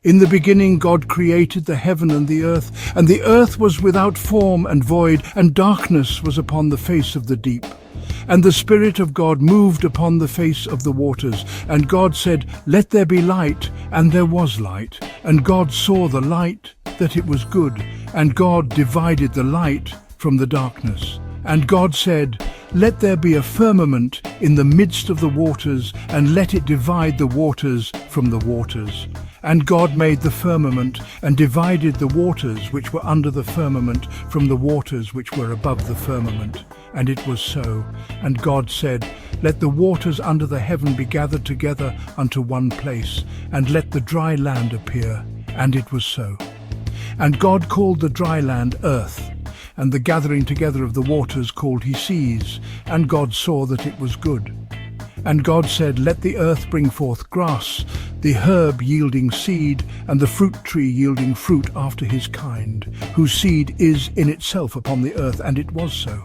In the beginning God created the heaven and the earth was without form and void, and darkness was upon the face of the deep. And the Spirit of God moved upon the face of the waters. And God said, "Let there be light," and there was light. And God saw the light, that it was good. And God divided the light from the darkness. And God said, "Let there be a firmament in the midst of the waters, and let it divide the waters from the waters." And God made the firmament, and divided the waters which were under the firmament from the waters which were above the firmament. And it was so. And God said, "Let the waters under the heaven be gathered together unto one place, and let the dry land appear." And it was so. And God called the dry land earth, and the gathering together of the waters called he seas. And God saw that it was good. And God said, "Let the earth bring forth grass, the herb yielding seed, and the fruit tree yielding fruit after his kind, whose seed is in itself upon the earth." And it was so.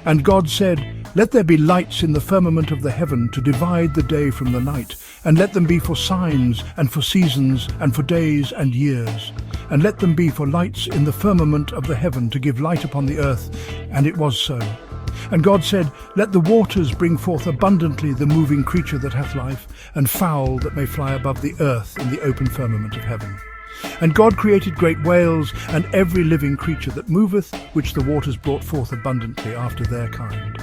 And God said, "Let there be lights in the firmament of the heaven to divide the day from the night, and let them be for signs, and for seasons, and for days and years. And let them be for lights in the firmament of the heaven to give light upon the earth." And it was so. And God said, "Let the waters bring forth abundantly the moving creature that hath life, and fowl that may fly above the earth in the open firmament of heaven." And God created great whales, and every living creature that moveth, which the waters brought forth abundantly after their kind,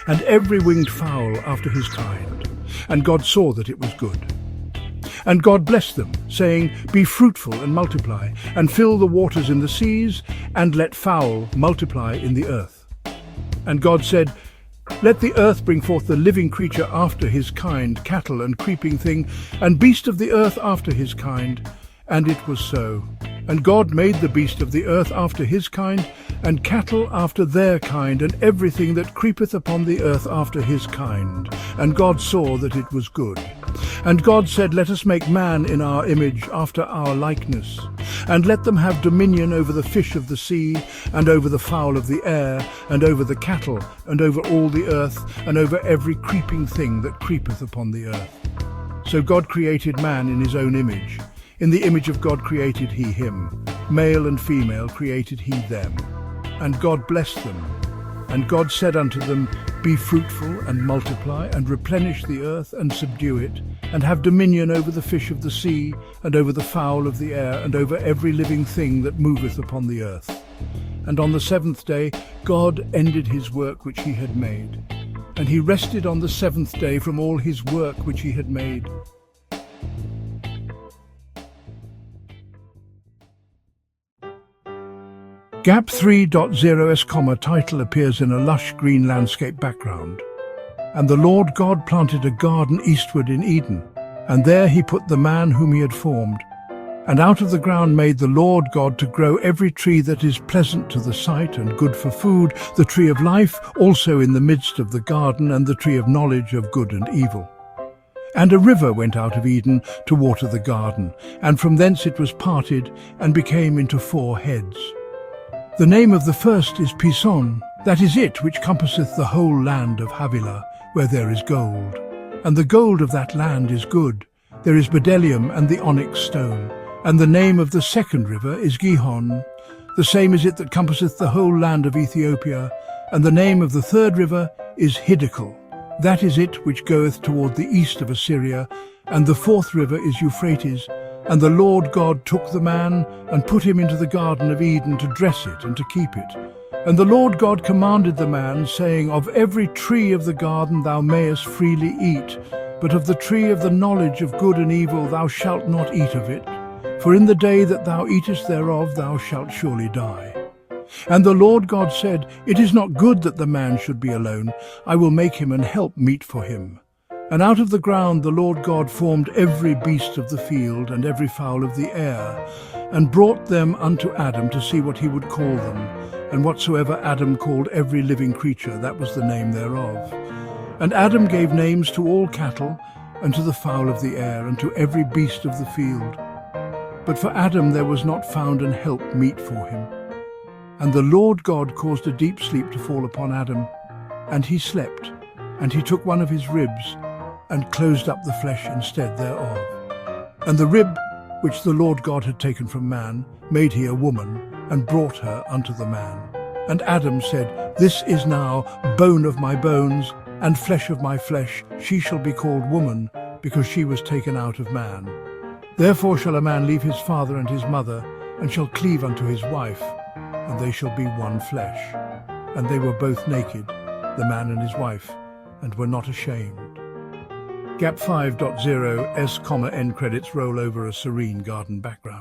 and every winged fowl after his kind. And God saw that it was good. And God blessed them, saying, "Be fruitful and multiply, and fill the waters in the seas, and let fowl multiply in the earth." And God said, "Let the earth bring forth the living creature after his kind, cattle and creeping thing, and beast of the earth after his kind." And it was so. And God made the beast of the earth after his kind, and cattle after their kind, and everything that creepeth upon the earth after his kind. And God saw that it was good. And God said, "Let us make man in our image, after our likeness. And let them have dominion over the fish of the sea, and over the fowl of the air, and over the cattle, and over all the earth, and over every creeping thing that creepeth upon the earth." So God created man in his own image. In the image of God created he him. Male and female created he them. And God blessed them. And God said unto them, "Be fruitful, and multiply, and replenish the earth, and subdue it, and have dominion over the fish of the sea, and over the fowl of the air, and over every living thing that moveth upon the earth." And on the seventh day God ended his work which he had made. And he rested on the seventh day from all his work which he had made. Gap 3.0s, title appears in a lush green landscape background. "And the Lord God planted a garden eastward in Eden, and there he put the man whom he had formed. And out of the ground made the Lord God to grow every tree that is pleasant to the sight and good for food, the tree of life also in the midst of the garden, and the tree of knowledge of good and evil. And a river went out of Eden to water the garden, and from thence it was parted, and became into 4 heads. The name of the first is Pison, that is it which compasseth the whole land of Havilah, where there is gold. And the gold of that land is good. There is bdellium and the onyx stone. And the name of the second river is Gihon. The same is it that compasseth the whole land of Ethiopia. And the name of the third river is Hiddekel. That is it which goeth toward the east of Assyria. And the fourth river is Euphrates. And the Lord God took the man, and put him into the garden of Eden to dress it and to keep it. And the Lord God commanded the man, saying, Of every tree of the garden thou mayest freely eat, but of the tree of the knowledge of good and evil thou shalt not eat of it. For in the day that thou eatest thereof thou shalt surely die. And the Lord God said, It is not good that the man should be alone. I will make him an help meet for him. And out of the ground the Lord God formed every beast of the field and every fowl of the air, and brought them unto Adam to see what he would call them. And whatsoever Adam called every living creature, that was the name thereof. And Adam gave names to all cattle, and to the fowl of the air, and to every beast of the field. But for Adam there was not found an help meet for him. And the Lord God caused a deep sleep to fall upon Adam, and he slept. And he took one of his ribs, and closed up the flesh instead thereof. And the rib which the Lord God had taken from man, made he a woman, and brought her unto the man. And Adam said, This is now bone of my bones, and flesh of my flesh. She shall be called woman, because she was taken out of man. Therefore shall a man leave his father and his mother, and shall cleave unto his wife, and they shall be one flesh. And they were both naked, the man and his wife, and were not ashamed. Gap 5.0 S, end credits roll over a serene garden background.